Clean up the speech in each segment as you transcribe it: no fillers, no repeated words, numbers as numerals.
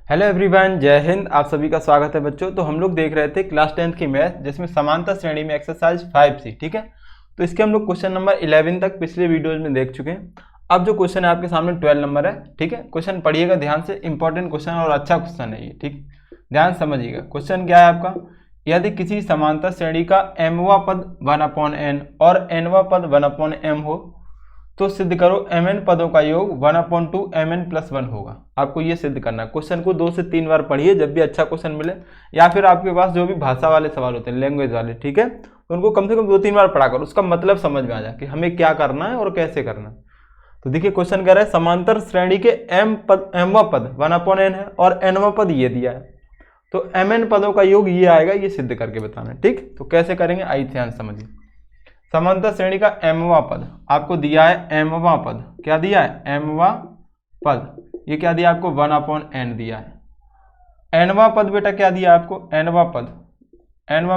Hello everyone, जय हिंद। आप सभी का स्वागत है बच्चों। तो हम लोग देख रहे थे क्लास 10th की मैथ, जिसमें समांतर श्रेणी में एक्सरसाइज 5 थी। ठीक है, तो इसके हम लोग क्वेश्चन नंबर 11 तक पिछले वीडियोज में देख चुके हैं। अब जो क्वेश्चन है आपके सामने 12 नंबर है। ठीक है, क्वेश्चन पढ़िएगा ध्यान से, इंपॉर्टेंट क्वेश्चन और अच्छा क्वेश्चन है ये। ठीक, ध्यान समझिएगा। क्वेश्चन क्या है आपका, यदि किसी समांतर श्रेणी का mवां पद 1/n और nवां पद 1/m हो तो सिद्ध करो mn पदों का योग 1/2 mn+1 होगा। आपको ये सिद्ध करना है। क्वेश्चन को 2 से 3 बार पढ़िए जब भी अच्छा क्वेश्चन मिले, या फिर आपके पास जो भी भाषा वाले सवाल होते हैं, लैंग्वेज वाले, ठीक है, तो उनको कम से कम 2-3 बार पढ़ा कर उसका मतलब समझ में आ जाए कि हमें क्या करना है और कैसे करना है। तो देखिए क्वेश्चन कह रहा है समांतर श्रेणी के mवां पद 1/n है और nवां पद ये दिया है, तो mn पदों का योग ये आएगा, ये सिद्ध करके बताना है। ठीक, तो कैसे करेंगे आइए ध्यान समझिए। समांतर श्रेणी का mवां पद आपको दिया है, mवां पद क्या दिया है, mवां पद ये क्या दिया आपको 1/n दिया है। nवां पद बेटा क्या दिया आपको, nवां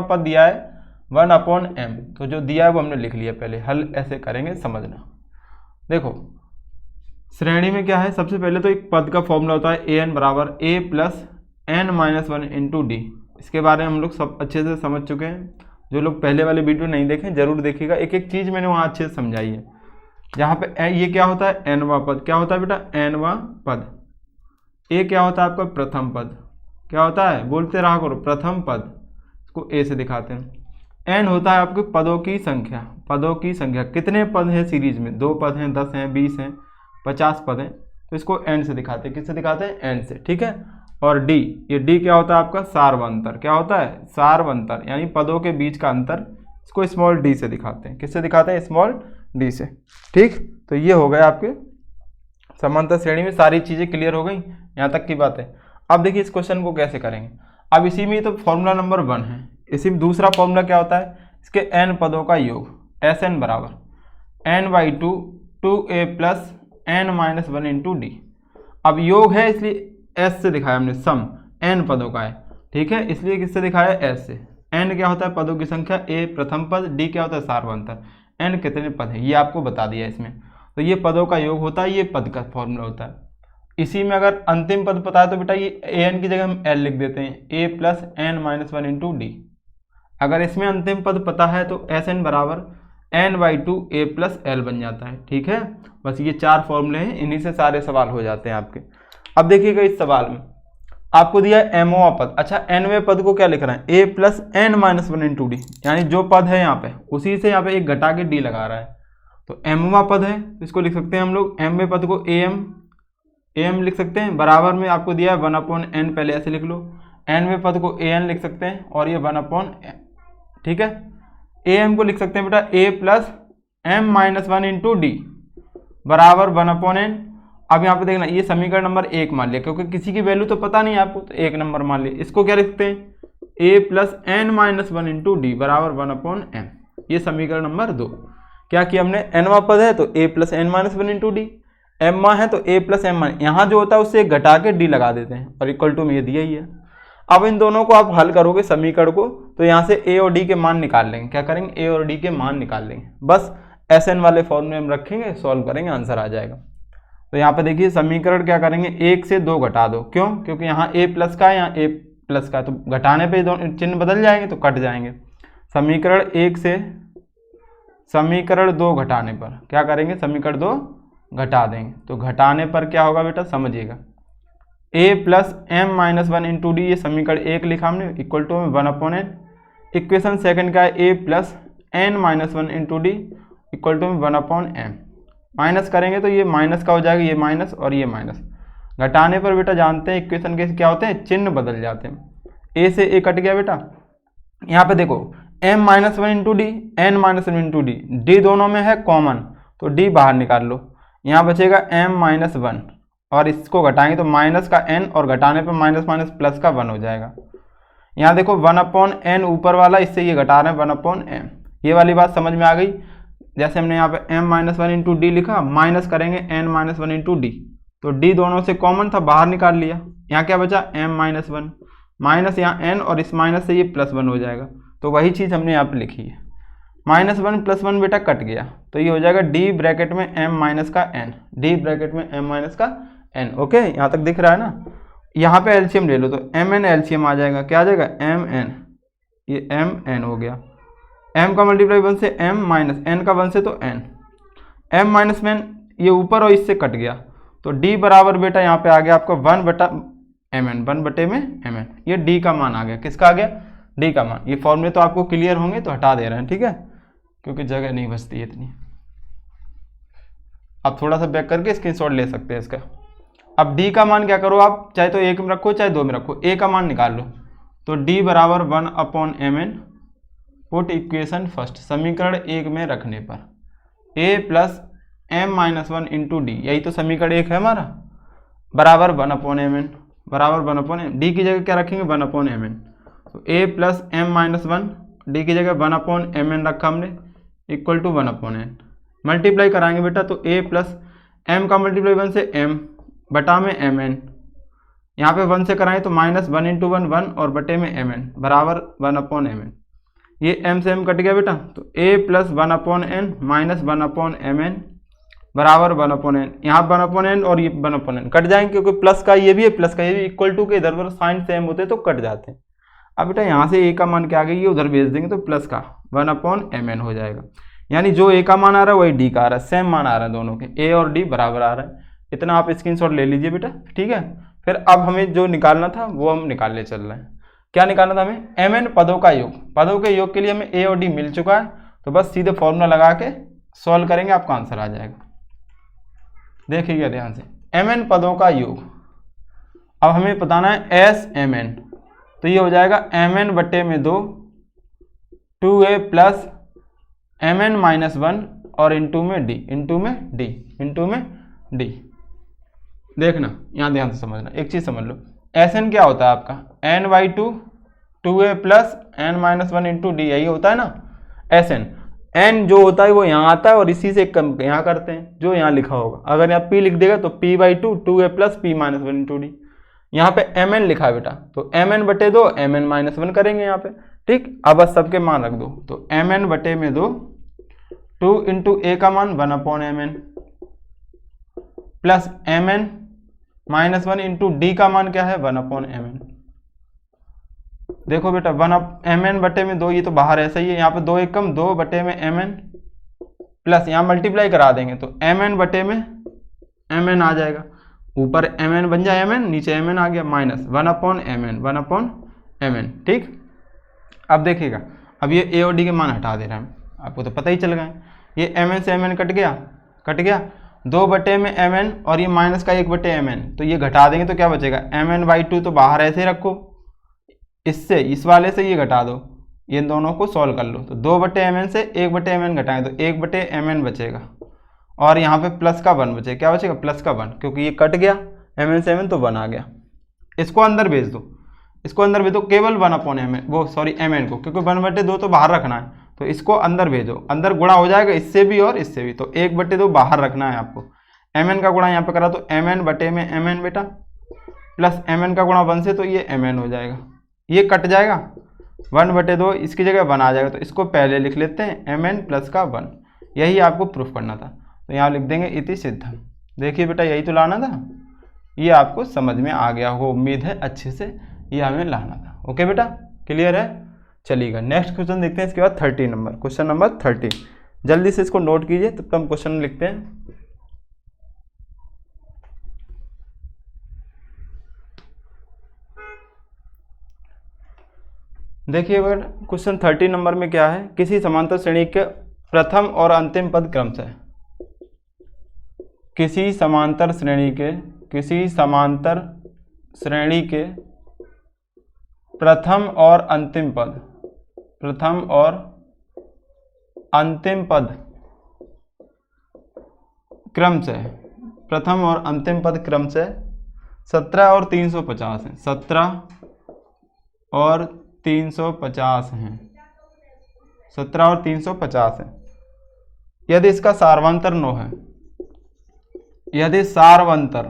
पद दिया है 1/m। तो जो दिया है वो हमने लिख लिया, पहले हल ऐसे करेंगे समझना। देखो श्रेणी में क्या है, सबसे पहले तो एक पद का फॉर्मूला होता है an बराबर a + n-1 × d। इसके बारे में हम लोग सब अच्छे से समझ चुके हैं। जो लोग पहले वाले वीडियो नहीं देखें जरूर देखिएगा, एक एक चीज़ मैंने वहाँ अच्छे से समझाई है। जहाँ पे ये क्या होता है, nवां पद क्या होता है बेटा, nवां पद। ए क्या होता है आपका प्रथम पद, क्या होता है बोलते रहा करो, प्रथम पद, इसको ए से दिखाते हैं। n होता है आपके पदों की संख्या, पदों की संख्या कितने पद हैं सीरीज में, 2 पद हैं, 10 हैं, 20 हैं, 50 पद हैं, तो इसको n से दिखाते हैं। किससे दिखाते हैं, n से। ठीक है, और d, ये d क्या होता है आपका सार्वंतर, क्या होता है सार्वंतर, यानी पदों के बीच का अंतर, इसको स्मॉल d से दिखाते हैं। किससे दिखाते हैं, स्मॉल d से। ठीक, तो ये हो गया आपके समांतर श्रेणी में सारी चीज़ें क्लियर हो गई, यहाँ तक की बात है। अब देखिए इस क्वेश्चन को कैसे करेंगे। अब इसी में तो फॉर्मूला नंबर 1 है, इसी में दूसरा फॉर्मूला क्या होता है, इसके n पदों का योग Sn बराबर n/2 2a + n-1 × d। अब योग है इसलिए s से दिखाया हमने, सम n पदों का है। ठीक है, इसलिए किससे दिखाया, s से। n क्या होता है पदों की संख्या, a प्रथम पद, d क्या होता है सार्वंतर, n कितने पद हैं ये आपको बता दिया इसमें। तो ये पदों का योग होता है, ये पद का फॉर्मूला होता है। इसी में अगर अंतिम पद पता है तो बेटा ये an की जगह हम l लिख देते हैं, a + n-1 × d। अगर इसमें अंतिम पद पता है तो Sn बराबर n/2 a + l बन जाता है। ठीक है, बस ये 4 फॉर्मूले हैं, इन्हीं से सारे सवाल हो जाते हैं आपके। अब देखिएगा इस सवाल में आपको दिया है mवां पद। अच्छा, nवें पद को क्या लिख रहे हैं, a + n-1 × d, यानी जो पद है यहाँ पे उसी से यहाँ पे एक घटा के d लगा रहा है। तो mवां पद है तो इसको लिख सकते हैं हम लोग, mवें पद को am लिख सकते हैं, बराबर में आपको दिया है 1/n, पहले ऐसे लिख लो। nवें पद को an लिख सकते हैं और ये 1/m। ठीक है, am को लिख सकते हैं बेटा a + m-1 × d बराबर 1/n। अब यहाँ पे देखना, ये समीकरण नंबर 1 मान लिया, क्योंकि किसी की वैल्यू तो पता नहीं आपको, तो 1 नंबर मान लिया। इसको क्या लिखते हैं, a + n-1 × d बराबर 1/m। ये समीकरण नंबर 2। क्या किया हमने, nवां पद है तो a + n-1 × d, mवां है तो a + m-, यहाँ जो होता है उससे घटा के d लगा देते हैं और इक्वल टू में ये दिया ही है। अब इन दोनों को आप हल करोगे समीकरण को, तो यहाँ से a और d के मान निकाल लेंगे। क्या करेंगे, a और d के मान निकाल लेंगे, बस Sn वाले फॉर्मूले हम रखेंगे, सॉल्व करेंगे, आंसर आ जाएगा। तो यहाँ पे देखिए समीकरण क्या करेंगे, 1 से 2 घटा दो, क्यों, क्योंकि यहाँ a+ का है, यहाँ a+ का है, तो घटाने पे दोनों चिन्ह बदल जाएंगे तो कट जाएंगे। समीकरण 1 से समीकरण 2 घटाने पर क्या करेंगे, समीकरण 2 घटा देंगे। तो घटाने पर क्या होगा बेटा समझिएगा, a + m-1 × d, ये समीकरण 1 लिखा हमने, इक्वल टू में 1/n। इक्वेशन सेकंड का है a + n-1 × d equal to में 1/m। माइनस करेंगे तो ये माइनस का हो जाएगा, ये माइनस और ये माइनस। घटाने पर बेटा जानते हैं इक्वेशन के क्या होते हैं, चिन्ह बदल जाते हैं। a से a कट गया बेटा, यहाँ पे देखो m-1 × d, n-1 × d, d दोनों में है कॉमन, तो d बाहर निकाल लो, यहाँ बचेगा m-1 और इसको घटाएंगे तो माइनस का n और घटाने पर माइनस माइनस प्लस का 1 हो जाएगा। यहाँ देखो 1/n ऊपर वाला, इससे ये घटा रहे हैं 1/m। ये वाली बात समझ में आ गई। जैसे हमने यहाँ पे m-1 × d लिखा, माइनस करेंगे n-1 × d, तो d दोनों से कॉमन था, बाहर निकाल लिया, यहाँ क्या बचा m-1, माइनस यहाँ n और इस माइनस से ये +1 हो जाएगा। तो वही चीज़ हमने यहाँ पे लिखी है, -1 + 1 बेटा कट गया, तो ये हो जाएगा d ब्रैकेट में m- का n, d ब्रैकेट में m- का n। ओके, यहाँ तक दिख रहा है ना। यहाँ पे एलसीएम ले लो तो एम एन एलसीएम आ जाएगा, क्या आ जाएगा एम एन, ये एम एन हो गया। एम का मल्टीप्लाई 1 से एम माइनस एन का 1 से तो एन, एम माइनस में ये ऊपर और इससे कट गया तो डी बराबर बेटा यहाँ पे आ गया आपका 1 बटा एम एन, 1 बटे में एम एन, ये डी का मान आ गया। किसका आ गया? डी का मान। ये फॉर्मूले तो आपको क्लियर होंगे तो हटा दे रहे हैं, ठीक है, क्योंकि जगह नहीं बचती है इतनी। आप थोड़ा सा बैक करके स्क्रीनशॉट ले सकते हैं इसका। अब डी का मान क्या करो आप, चाहे तो 1 में रखो चाहे 2 में रखो, ए का मान निकाल लो तो डी बराबर 1 upon M N, put equation first, समीकरण 1 में रखने पर A plus M minus 1 into D, यही तो समीकरण 1 है हमारा, बराबर 1 अपॉन एम एन, बराबर 1 अपॉन एम, डी की जगह क्या रखेंगे 1 अपॉन एम एन, तो A plus M minus 1, D की जगह 1 अपॉन एम एन रखा हमने, equal to 1 upon N. Multiply कराएंगे बेटा तो ए प्लस एम का मल्टीप्लाई 1 से एम बटा में एम एन, यहाँ पे 1 से कराएं तो माइनस 1 इंटू 1 1 और बटे में एम एन बराबर 1 अपॉन एम एन। ये एम से एम कट गया बेटा तो A plus 1 upon N minus 1 upon M N बराबर 1 अपॉन एन। यहाँ 1 अपॉन एन और ये 1 अपॉन एन कट जाएंगे क्योंकि प्लस का ये भी है प्लस का ये भी, इक्वल टू के इधर उधर साइन सेम होते तो कट जाते हैं। अब बेटा यहाँ से ए का मान क्या आ गया, ये उधर भेज देंगे तो प्लस का 1 अपॉन एम एन हो जाएगा, यानी जो ए का मान आ रहा है वही डी का आ रहा है, सेम मान आ रहा है दोनों के, ए और डी बराबर आ रहा है। इतना आप स्क्रीनशॉट ले लीजिए बेटा, ठीक है। फिर अब हमें जो निकालना था वो हम निकालने चल रहे हैं। क्या निकालना था हमें? एम एन पदों का योग, पदों के योग के लिए हमें ए और डी मिल चुका है तो बस सीधे फॉर्मूला लगा के सॉल्व करेंगे, आपका आंसर आ जाएगा। देखिएगा ध्यान से, एम एन पदों का योग, अब हमें बताना है एस एम एन, तो ये हो जाएगा एम एन बटे में 2 2a plus M N minus 1 और इंटू में डी, इंटू में डी, इंटू में डी। देखना यहाँ ध्यान से समझना, एक चीज समझ लो, एस एन क्या होता है आपका N by 2 2a plus N minus 1 into D, यही होता है ना एस एन। एन जो होता है वो यहाँ आता है और इसी से कम यहाँ करते हैं, जो यहाँ लिखा होगा। अगर यहाँ p लिख देगा तो p by 2 2a plus P minus 1 into D. यहाँ पे एम एन लिखा है बेटा तो एम एन बटे 2 एम एन माइनस 1 करेंगे यहाँ पे, ठीक। अब बस सबके मान रख दो तो एम एन बटे में 2 2 इंटू ए का मान 1 upon M N plus M N minus 1 into D का मान क्या है 1 अपॉन एम एन। देखो बेटा 1 एम एन बटे में 2, ये तो बाहर ऐसा ही है, यहाँ पे 2 एक कम 2 बटे में एम एन प्लस यहाँ मल्टीप्लाई करा देंगे तो एम एन बटे में एम एन आ जाएगा, ऊपर एम एन बन जाए एम एन, नीचे एम एन आ गया minus 1 upon M N, 1 upon M N, ठीक। अब देखिएगा, अब ये ए और डी के मान हटा दे रहे हैं, आपको तो पता ही चल गए, ये एम एन से एम एन कट गया 2 बटे में एम एन और ये माइनस का 1 बटे एम एन, तो ये घटा देंगे तो क्या बचेगा एम एन बाई 2, तो बाहर ऐसे ही रखो, इससे इस वाले से ये घटा दो, ये दोनों को सॉल्व कर लो तो 2 बटे एम एन से 1 बटे एम एन घटाएंगे तो 1 बटे एम एन बचेगा और यहाँ पे प्लस का 1 बचेगा, क्या बचेगा प्लस का 1, क्योंकि ये कट गया एम एन से एम एन तो 1 आ गया। इसको अंदर भेज दो, इसको अंदर भेज दो केवल 1 अपॉन एम एन, वो सॉरी एम एन को, क्योंकि 1 बटे 2 तो बाहर रखना है तो इसको अंदर भेजो, अंदर गुणा हो जाएगा इससे भी और इससे भी, तो 1 बटे 2 बाहर रखना है आपको। एम एन का गुणा यहाँ पे करा तो एम एन बटे में एम एन बेटा प्लस एम एन का गुणा 1 से तो ये एम एन हो जाएगा, ये कट जाएगा 1 बटे 2, इसकी जगह 1 आ जाएगा तो इसको पहले लिख लेते हैं एम एन प्लस का 1, यही आपको प्रूफ करना था तो यहाँ लिख देंगे इति सिद्धम। देखिए बेटा यही तो लाना था, ये आपको समझ में आ गया हो उम्मीद है अच्छे से, ये हमें लाना था। ओके बेटा क्लियर है, चलिएगा नेक्स्ट क्वेश्चन देखते हैं। इसके बाद 30 नंबर, क्वेश्चन नंबर 30, जल्दी से इसको नोट कीजिए तब तक हम क्वेश्चन लिखते हैं। देखिए अगर क्वेश्चन 30 नंबर में क्या है, किसी समांतर श्रेणी के प्रथम और अंतिम पद क्रम से, किसी समांतर श्रेणी के प्रथम और अंतिम पद क्रम से, प्रथम और अंतिम पद क्रम से 17 और 350 हैं, 17 और 350 हैं, 17 और 350 हैं। यदि इसका सारवंतर 9 है, यदि सारवंतर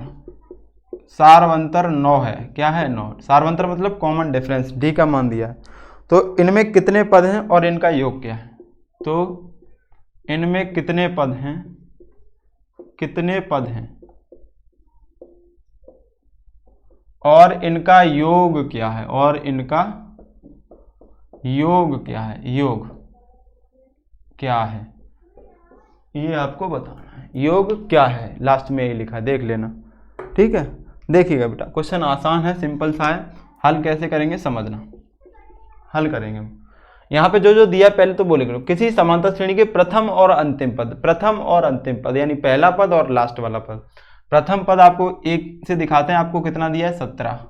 9 है, क्या है 9, सारवंतर मतलब कॉमन डिफरेंस, डी का मान दिया है, तो इनमें कितने पद हैं और इनका योग क्या है, तो इनमें कितने पद हैं, और इनका योग क्या है, और इनका योग क्या है, योग क्या है ये आपको बताना है। योग क्या है लास्ट में ये लिखा है, देख लेना। ठीक है, देखिएगा बेटा क्वेश्चन आसान है, सिंपल सा है। हल कैसे करेंगे समझना, हल करेंगे हम। यहाँ पे जो जो दिया पहले तो बोलेंगे, किसी समांतर श्रेणी के प्रथम और अंतिम पद, प्रथम और अंतिम पद यानी पहला पद और लास्ट वाला पद। प्रथम पद आपको 1 से दिखाते हैं, आपको कितना दिया है 17।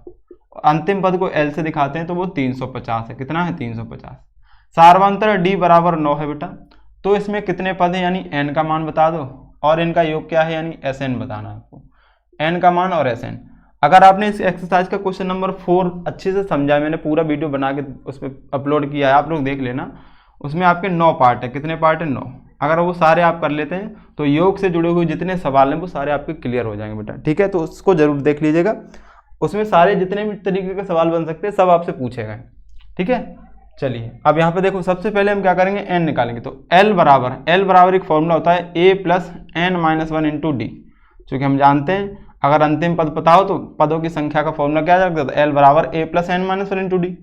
अंतिम पद को L से दिखाते हैं तो वो 350 है। कितना है 350। सार्वंतर D बराबर 9 है बेटा। तो इसमें कितने पद हैं यानी n का मान बता दो, और इनका योग क्या है यानी Sn बताना है आपको, n का मान और Sn। अगर आपने इस एक्सरसाइज का क्वेश्चन नंबर 4 अच्छे से समझा है, मैंने पूरा वीडियो बना के उस पर अपलोड किया है, आप लोग देख लेना। उसमें आपके 9 पार्ट है। कितने पार्ट है 9। अगर वो सारे आप कर लेते हैं तो योग से जुड़े हुए जितने सवाल हैं वो सारे आपके क्लियर हो जाएंगे बेटा। ठीक है, तो उसको जरूर देख लीजिएगा। उसमें सारे जितने भी तरीके के सवाल बन सकते हैं सब आपसे पूछे गए। ठीक है, चलिए अब यहाँ पे देखो, सबसे पहले हम क्या करेंगे, n निकालेंगे। तो L बराबर एक फॉर्मूला होता है a plus n-1 into D. चूँकि हम जानते हैं अगर अंतिम पद पता हो तो पदों की संख्या का फॉर्मूला क्या आ जाता है, L बराबर a plus n-1 into D.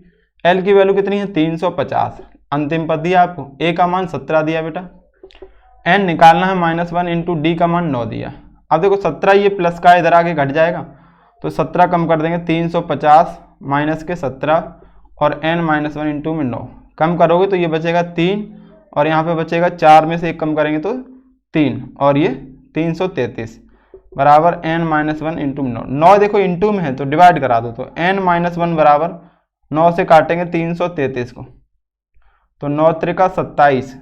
L की वैल्यू कितनी है 350। अंतिम पद दिया आपको, a का मान 17 दिया बेटा, n निकालना है -1 इंटू डी का मान 9 दिया। अब देखो 17 ये प्लस का इधर आगे घट जाएगा तो 17 कम कर देंगे, 350 माइनस के 17 और n-1 इंटू में 9 कम करोगे तो ये बचेगा 3 और यहाँ पे बचेगा 4 में से 1 कम करेंगे तो 3 और ये 333 बराबर n-1 इंटू में 9। 9 देखो इंटू में है तो डिवाइड करा दो, तो n-1 बराबर 9 से काटेंगे 333 को तो 9 त्रिका 27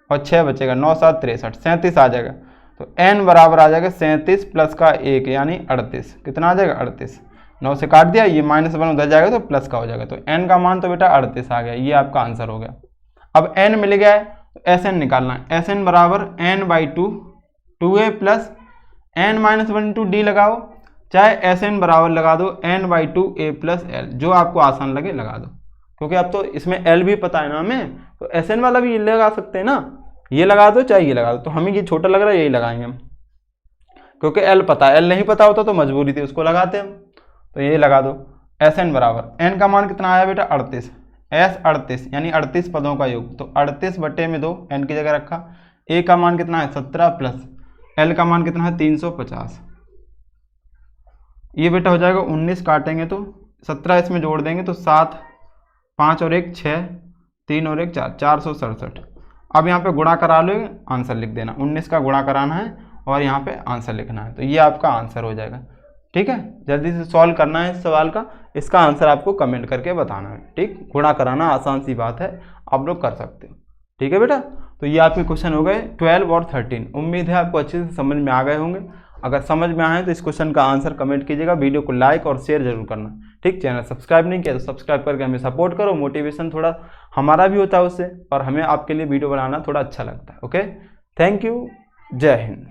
और 6 बचेगा, 9 7 63 37 आ जाएगा। तो n बराबर आ जाएगा 37 प्लस का 1 यानी 38। कितना आ जाएगा 38। 9 से काट दिया, ये -1 उधर जाएगा तो प्लस का हो जाएगा। तो n का मान तो बेटा 38 आ गया, ये आपका आंसर हो गया। अब n मिल गया है तो Sn निकालना है। Sn बराबर n/2 2a plus n-1 into D लगाओ, चाहे Sn बराबर लगा दो n/2 a प्लस l, जो आपको आसान लगे लगा दो। क्योंकि अब तो इसमें l भी पता है ना हमें, तो Sn वाला भी लगा सकते हैं ना, ये लगा दो चाहे ये लगा दो। तो हमें ये छोटा लग रहा है, यही लगाएंगे हम, क्योंकि l पता है। l नहीं पता होता तो मजबूरी थी उसको लगाते हम, तो ये लगा दो। Sn बराबर n का मान कितना आया बेटा 38, S 38 यानी 38 पदों का योग। तो 38 बटे में 2 n की जगह रखा। a का मान कितना है 17 प्लस l का मान कितना है 350। ये बेटा हो जाएगा 19, काटेंगे तो 17 इसमें जोड़ देंगे तो 7 5 और 1 6 3 और 1 4 467। अब यहाँ पे गुणा करा लो, आंसर लिख देना। 19 का गुणा कराना है और यहाँ पे आंसर लिखना है, तो ये आपका आंसर हो जाएगा। ठीक है, जल्दी से सॉल्व करना है इस सवाल का, इसका आंसर आपको कमेंट करके बताना है। ठीक, गुणा कराना आसान सी बात है, आप लोग कर सकते हो। ठीक है बेटा, तो ये आपके क्वेश्चन हो गए 12 और 13। उम्मीद है आपको अच्छे से समझ में आ गए होंगे। अगर समझ में आए तो इस क्वेश्चन का आंसर कमेंट कीजिएगा, वीडियो को लाइक और शेयर जरूर करना। ठीक, चैनल सब्सक्राइब नहीं किया तो सब्सक्राइब करके हमें सपोर्ट करो, मोटिवेशन थोड़ा हमारा भी होता है उससे, और हमें आपके लिए वीडियो बनाना थोड़ा अच्छा लगता है। ओके, थैंक यू, जय हिंद।